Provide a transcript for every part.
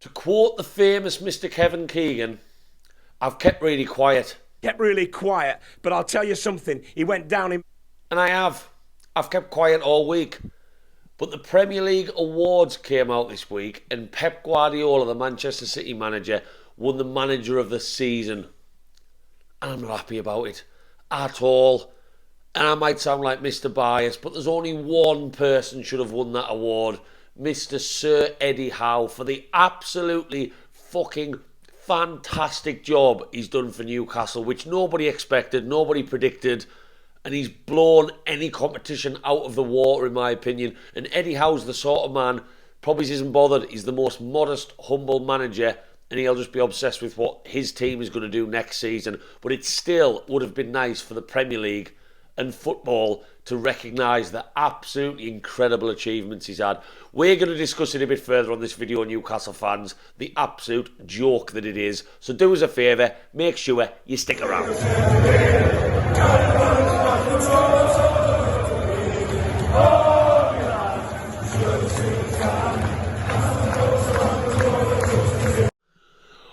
To quote the famous Mr. Kevin Keegan, I've kept really quiet. Kept really quiet, but I'll tell you something. He went down in... And I have. I've kept quiet all week. But the Premier League awards came out this week and Pep Guardiola, the Manchester City manager, won the Manager of the Season. And I'm not happy about it at all. And I might sound like Mr. Bias, but there's only one person should have won that award. Mr. Sir Eddie Howe, for the absolutely fucking fantastic job he's done for Newcastle, which nobody expected, nobody predicted, and he's blown any competition out of the water, in my opinion. And Eddie Howe's the sort of man, probably isn't bothered. He's the most modest, humble manager, and he'll just be obsessed with what his team is going to do next season. But it still would have been nice for the Premier League and football to recognise the absolutely incredible achievements he's had. We're going to discuss it a bit further on this video, Newcastle fans, the absolute joke that it is. So do us a favour, make sure you stick around.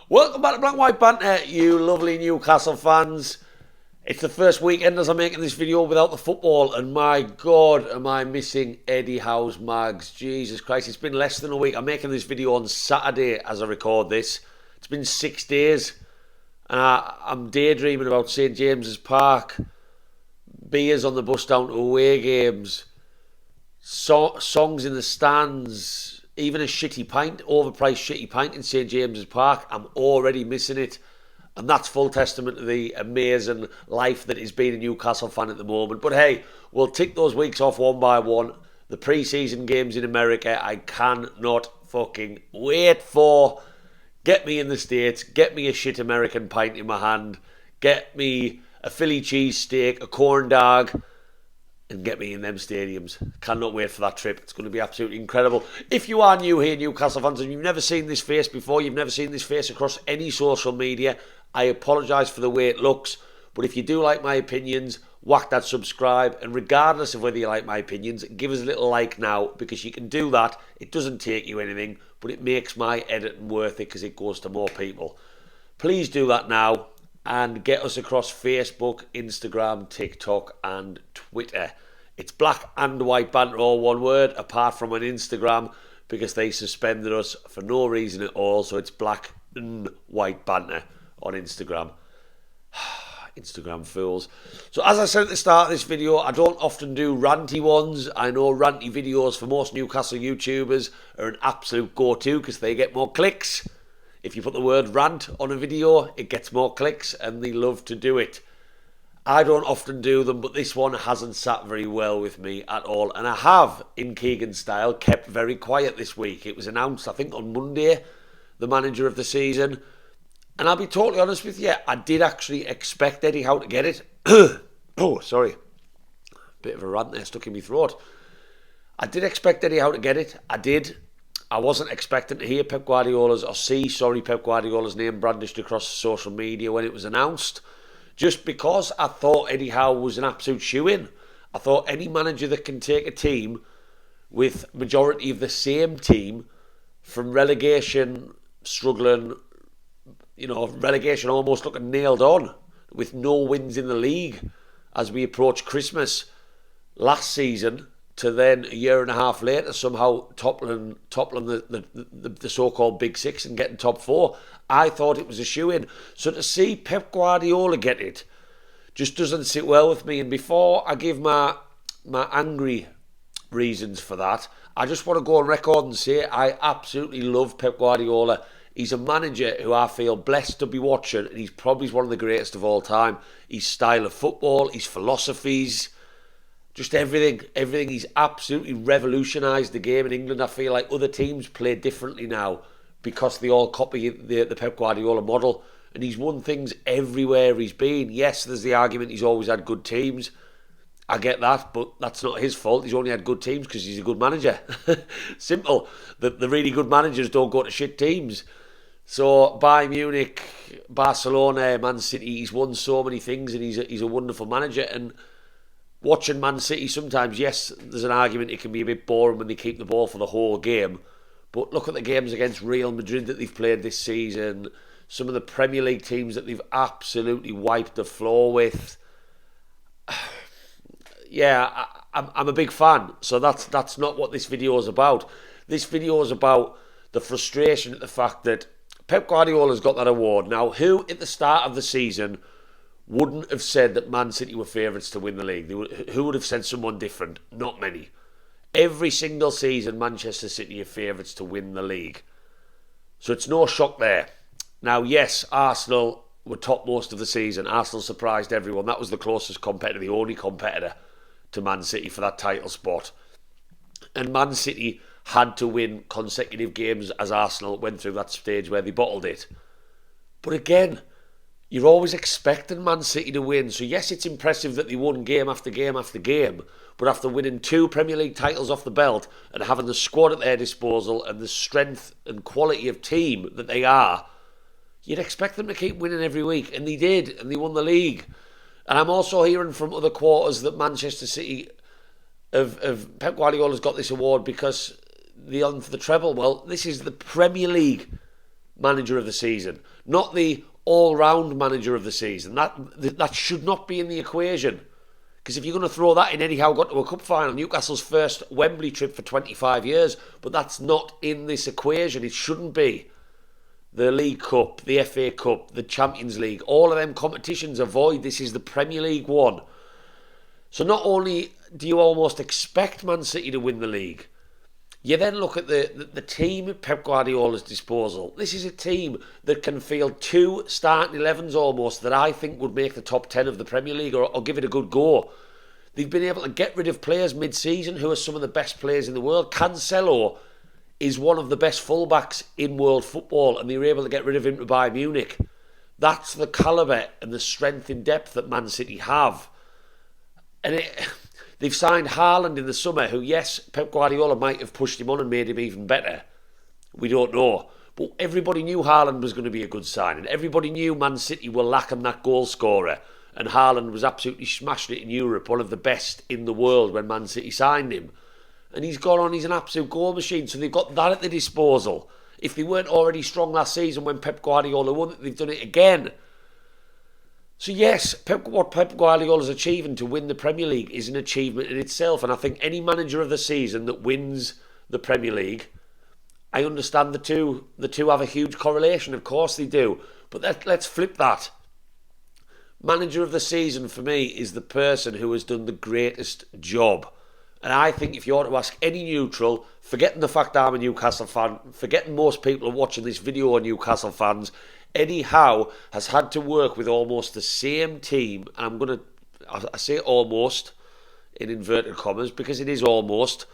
Welcome back to Black White Banter, you lovely Newcastle fans. It's the first weekend as I'm making this video without the football, and my God, am I missing Eddie Howe's mags. Jesus Christ, it's been less than a week. I'm making this video on Saturday as I record this. It's been 6 days, and I'm daydreaming about St James's Park, beers on the bus down to away games, songs in the stands, even a shitty pint, overpriced shitty pint in St James's Park. I'm already missing it. And that's full testament to the amazing life that is being a Newcastle fan at the moment. But hey, we'll tick those weeks off one by one. The pre-season games in America, I cannot fucking wait for. Get me in the States, get me a shit American pint in my hand, get me a Philly cheesesteak, a corn dog, and get me in them stadiums. Cannot wait for that trip. It's going to be absolutely incredible. If you are new here, Newcastle fans, and you've never seen this face before, you've never seen this face across any social media, I apologise for the way it looks. But if you do like my opinions, whack that subscribe. And regardless of whether you like my opinions, give us a little like now, because you can do that. It doesn't take you anything, but it makes my editing worth it because it goes to more people. Please do that now. And get us across Facebook, Instagram, TikTok and Twitter. It's Black and White Banter, all one word, apart from on Instagram, because they suspended us for no reason at all. So it's Black and White Banter on Instagram. Instagram fools. So as I said at the start of this video, I don't often do ranty ones. I know ranty videos for most Newcastle YouTubers are an absolute go-to because they get more clicks. If you put the word rant on a video, it gets more clicks and they love to do it. I don't often do them, but this one hasn't sat very well with me at all. And I have, in Keegan style, kept very quiet this week. It was announced, I think, on Monday, the Manager of the Season. And I'll be totally honest with you, I did actually expect Eddie Howe to get it. Oh, sorry. Bit of a rant there stuck in my throat. I did expect Eddie Howe to get it. I did. I wasn't expecting to hear Pep Guardiola's, Pep Guardiola's name brandished across social media when it was announced, just because I thought Eddie Howe was an absolute shoo-in. I thought any manager that can take a team with majority of the same team from relegation, struggling, relegation almost looking nailed on, with no wins in the league as we approach Christmas last season, to then a year and a half later somehow toppling the so-called Big Six and getting top four. I thought it was a shoo-in. So to see Pep Guardiola get it just doesn't sit well with me. And before I give my angry reasons for that, I just want to go on record and say I absolutely love Pep Guardiola. He's a manager who I feel blessed to be watching, and he's probably one of the greatest of all time. His style of football, his philosophies, just everything. He's absolutely revolutionised the game in England. I feel like other teams play differently now because they all copy the Pep Guardiola model. And he's won things everywhere he's been. Yes, there's the argument he's always had good teams. I get that, but that's not his fault. He's only had good teams because he's a good manager. Simple. The really good managers don't go to shit teams. So Bayern Munich, Barcelona, Man City, he's won so many things and he's a wonderful manager. And watching Man City sometimes, yes, there's an argument it can be a bit boring when they keep the ball for the whole game. But look at the games against Real Madrid that they've played this season. Some of the Premier League teams that they've absolutely wiped the floor with. Yeah, I'm a big fan. So that's not what this video is about. This video is about the frustration at the fact that Pep Guardiola's got that award. Now, who at the start of the season wouldn't have said that Man City were favourites to win the league? Who would have said someone different? Not many. Every single season, Manchester City are favourites to win the league. So it's no shock there. Now, yes, Arsenal were top most of the season. Arsenal surprised everyone. That was the closest competitor, the only competitor to Man City for that title spot. And Man City had to win consecutive games as Arsenal went through that stage where they bottled it. But again, you're always expecting Man City to win. So yes, it's impressive that they won game after game after game. But after winning 2 Premier League titles off the belt and having the squad at their disposal and the strength and quality of team that they are, you'd expect them to keep winning every week. And they did, and they won the league. And I'm also hearing from other quarters that Manchester City of Pep Guardiola's got this award because they on for the treble. Well, this is the Premier League manager of the season, not the all-round manager of the season. That should not be in the equation. Because if you're going to throw that in, Eddie Howe got to a cup final, Newcastle's first Wembley trip for 25 years, but that's not in this equation. It shouldn't be. The League Cup, the FA Cup, the Champions League, all of them competitions are void. This is the Premier League one. So not only do you almost expect Man City to win the league, you then look at the team at Pep Guardiola's disposal. This is a team that can field 2 starting 11s almost that I think would make the top 10 of the Premier League or give it a good go. They've been able to get rid of players mid-season who are some of the best players in the world. Cancelo is one of the best fullbacks in world football, and they were able to get rid of him to Bayern Munich. That's the calibre and the strength in depth that Man City have. And they've signed Haaland in the summer, who, yes, Pep Guardiola might have pushed him on and made him even better. We don't know. But everybody knew Haaland was going to be a good signing. Everybody knew Man City were lacking that goal scorer. And Haaland was absolutely smashing it in Europe, one of the best in the world when Man City signed him. And he's gone on, he's an absolute goal machine. So they've got that at their disposal. If they weren't already strong last season when Pep Guardiola won it, they've done it again. So yes, what Pep Guardiola's achieving to win the Premier League is an achievement in itself. And I think any manager of the season that wins the Premier League, I understand the two have a huge correlation. Of course they do. But let's flip that. Manager of the season for me is the person who has done the greatest job. And I think if you ought to ask any neutral, forgetting the fact I'm a Newcastle fan, forgetting most people watching this video are Newcastle fans, Eddie Howe has had to work with almost the same team. And I say almost in inverted commas because it is almost,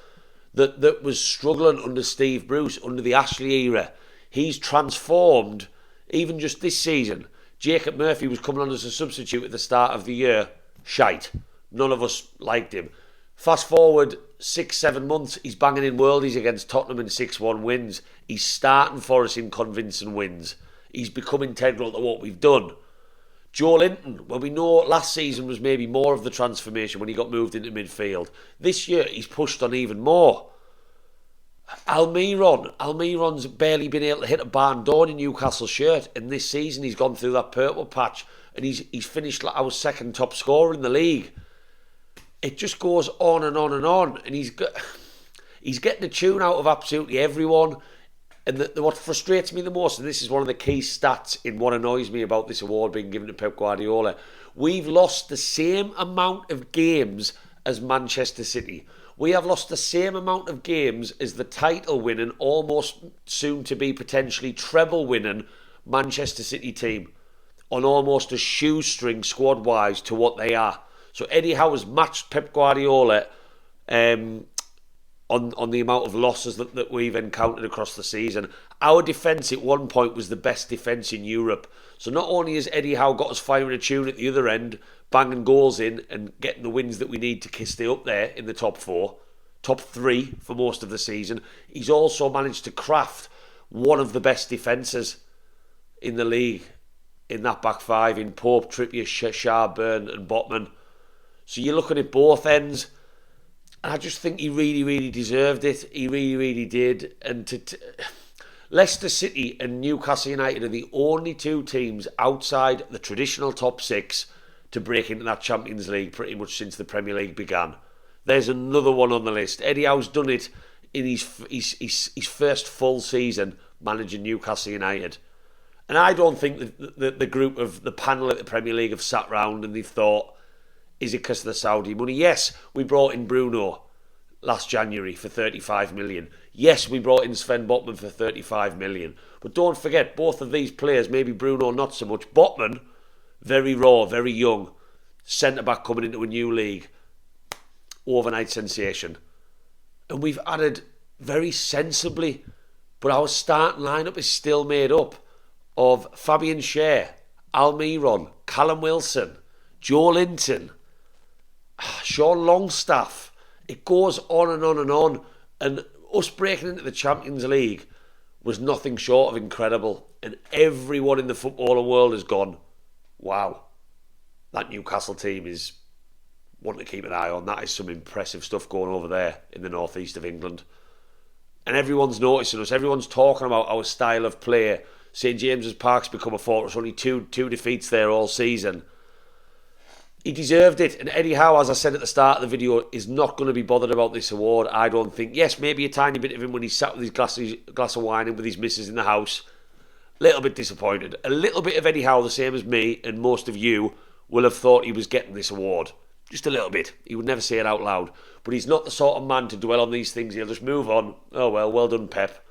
that was struggling under Steve Bruce, under the Ashley era. He's transformed, even just this season. Jacob Murphy was coming on as a substitute at the start of the year. Shite. None of us liked him. Fast forward 6-7 months, he's banging in worldies against Tottenham in 6-1 wins. He's starting for us in convincing wins. He's become integral to what we've done. Joe Linton, well, we know last season was maybe more of the transformation when he got moved into midfield. This year, he's pushed on even more. Almiron's barely been able to hit a barn door in Newcastle shirt, and this season he's gone through that purple patch and he's finished like our second top scorer in the league. It just goes on and on and on, and he's getting a tune out of absolutely everyone. And what frustrates me the most, and this is one of the key stats in what annoys me about this award being given to Pep Guardiola, we've lost the same amount of games as Manchester City. We have lost the same amount of games as the title-winning, almost soon-to-be potentially treble-winning Manchester City team on almost a shoestring squad-wise to what they are. So Eddie Howe has matched Pep Guardiola on the amount of losses that we've encountered across the season. Our defence at one point was the best defence in Europe. So not only has Eddie Howe got us firing a tune at the other end, banging goals in and getting the wins that we need to stay up there in the top 4, top 3 for most of the season, he's also managed to craft one of the best defences in the league in that back 5 in Pope, Trippier, Schär, Burn and Botman. So you're looking at both ends. And I just think he really, really deserved it. He really, really did. And Leicester City and Newcastle United are the only two teams outside the traditional top six to break into that Champions League pretty much since the Premier League began. There's another one on the list. Eddie Howe's done it in his first full season managing Newcastle United. And I don't think the group of the panel at the Premier League have sat round and they've thought, is it because of the Saudi money? Yes, we brought in Bruno last January for 35 million. Yes, we brought in Sven Botman for 35 million. But don't forget, both of these players, maybe Bruno not so much. Botman, very raw, very young. Centre-back coming into a new league. Overnight sensation. And we've added very sensibly, but our starting lineup is still made up of Fabian Schär, Almiron, Callum Wilson, Joe Linton, Sean Longstaff. It goes on and on and on. And us breaking into the Champions League was nothing short of incredible. And everyone in the footballing world has gone, wow, that Newcastle team is one to keep an eye on. That is some impressive stuff going over there in the northeast of England. And everyone's noticing us. Everyone's talking about our style of play. St James's Park's become a fortress. Only two defeats there all season. He deserved it. And Eddie Howe, as I said at the start of the video, is not going to be bothered about this award, I don't think. Yes, maybe a tiny bit of him when he sat with his glass of wine and with his missus in the house. Little bit disappointed. A little bit of Eddie Howe, the same as me and most of you, will have thought he was getting this award. Just a little bit. He would never say it out loud. But he's not the sort of man to dwell on these things. He'll just move on. Oh, well done, Pep.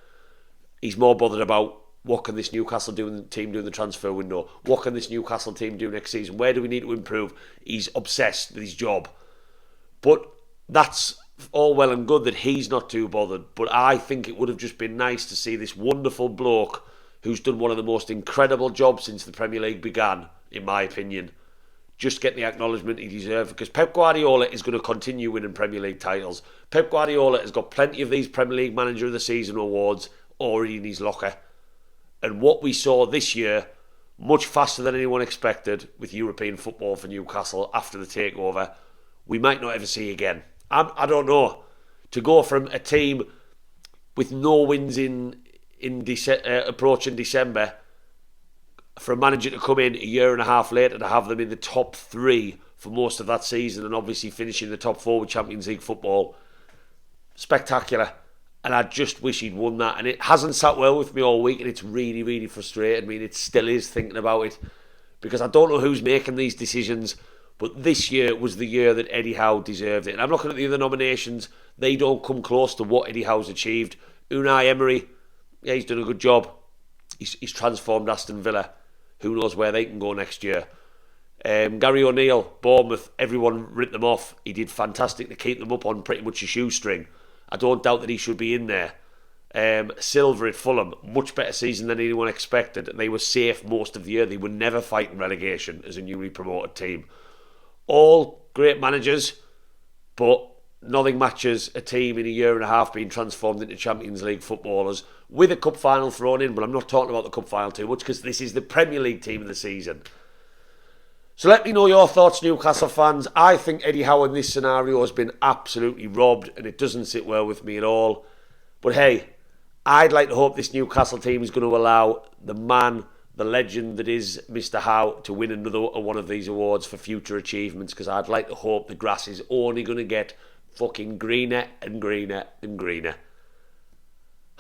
He's more bothered about what can this Newcastle team do in the transfer window? What can this Newcastle team do next season? Where do we need to improve? He's obsessed with his job. But that's all well and good that he's not too bothered. But I think it would have just been nice to see this wonderful bloke who's done one of the most incredible jobs since the Premier League began, in my opinion, just get the acknowledgement he deserves. Because Pep Guardiola is going to continue winning Premier League titles. Pep Guardiola has got plenty of these Premier League Manager of the Season awards already in his locker. And what we saw this year, much faster than anyone expected with European football for Newcastle after the takeover, we might not ever see again. I don't know. To go from a team with no wins approaching December, for a manager to come in a year and a half later to have them in the top three for most of that season and obviously finishing the top four with Champions League football, spectacular. And I just wish he'd won that. And it hasn't sat well with me all week, and it's really, really frustrated me. And it still is thinking about it, because I don't know who's making these decisions, but this year was the year that Eddie Howe deserved it. And I'm looking at the other nominations. They don't come close to what Eddie Howe's achieved. Unai Emery, yeah, he's done a good job. He's transformed Aston Villa. Who knows where they can go next year. Gary O'Neill, Bournemouth, everyone writ them off. He did fantastic to keep them up on pretty much a shoestring. I don't doubt that he should be in there. Silver at Fulham, much better season than anyone expected. They were safe most of the year. They were never fighting relegation as a newly promoted team. All great managers, but nothing matches a team in a year and a half being transformed into Champions League footballers with a cup final thrown in. But I'm not talking about the cup final too much, because this is the Premier League team of the season. So let me know your thoughts, Newcastle fans. I think Eddie Howe in this scenario has been absolutely robbed, and it doesn't sit well with me at all. But hey, I'd like to hope this Newcastle team is going to allow the man, the legend that is Mr. Howe, to win another one of these awards for future achievements, because I'd like to hope the grass is only going to get fucking greener and greener and greener.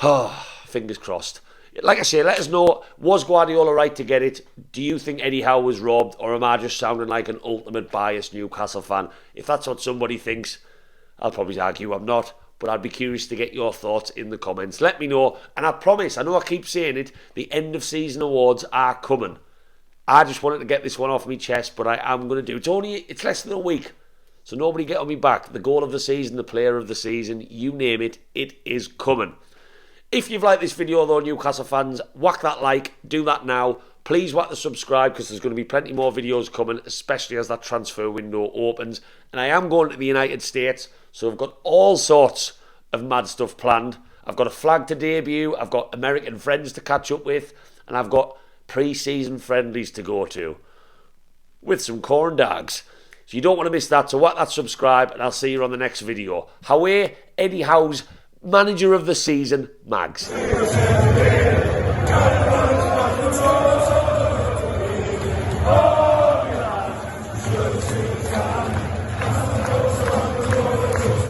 Oh, fingers crossed. Like I say, let us know, was Guardiola right to get it? Do you think Eddie Howe was robbed? Or am I just sounding like an ultimate biased Newcastle fan? If that's what somebody thinks, I'll probably argue I'm not. But I'd be curious to get your thoughts in the comments. Let me know. And I promise, I know I keep saying it, the end of season awards are coming. I just wanted to get this one off my chest, but I am going to do it. It's less than a week. So nobody get on me back. The goal of the season, the player of the season, you name it, it is coming. If you've liked this video though, Newcastle fans, whack that like, do that now. Please whack the subscribe, because there's going to be plenty more videos coming, especially as that transfer window opens. And I am going to the United States, so I've got all sorts of mad stuff planned. I've got a flag to debut, I've got American friends to catch up with, and I've got pre-season friendlies to go to with some corn dogs. So you don't want to miss that. So whack that subscribe, and I'll see you on the next video. Howe, Eddie Howe's Manager of the Season, Mags.